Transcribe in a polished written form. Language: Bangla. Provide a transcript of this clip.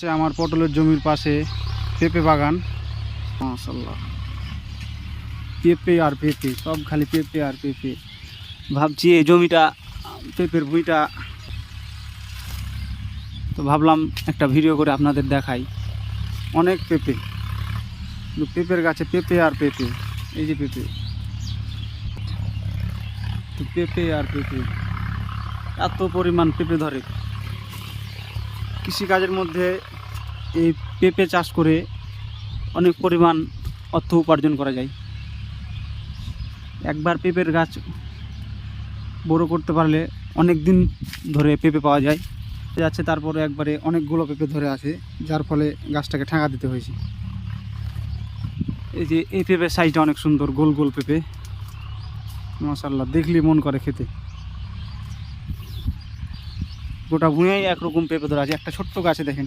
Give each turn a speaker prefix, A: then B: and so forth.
A: আমার পটলের জমির পাশে পেঁপে বাগান। মাশাআল্লাহ, পেঁপে আর পেঁপে, সব খালি পেঁপে আর পেঁপে। ভাবছি এই জমিটা পেঁপের ভুঁইটা, তো ভাবলাম একটা ভিডিও করে আপনাদের দেখাই। অনেক পেঁপে, পেঁপের গাছে পেঁপে আর পেঁপে। এই যে পেঁপে, তো পেঁপে আর পেঁপে, এত পরিমাণ পেঁপে ধরে। কৃষিকাজের মধ্যে এই পেঁপে চাষ করে অনেক পরিমাণ অর্থ উপার্জন করা যায়। একবার পেঁপের গাছ বড় করতে পারলে অনেক দিন ধরে পেঁপে পাওয়া যায় যাচ্ছে। তারপরে একবারে অনেকগুলো পেঁপে ধরে আছে, যার ফলে গাছটাকে ঠেকা দিতে হয়েছে। এই যে এই পেঁপের সাইজটা অনেক সুন্দর, গোল গোল পেঁপে। মাশাআল্লাহ, দেখলে মন করে খেতে। গোটা ভুঁইয়াই একরকম পেঁপে ধরে আছে। একটা ছোট্ট গাছে দেখেন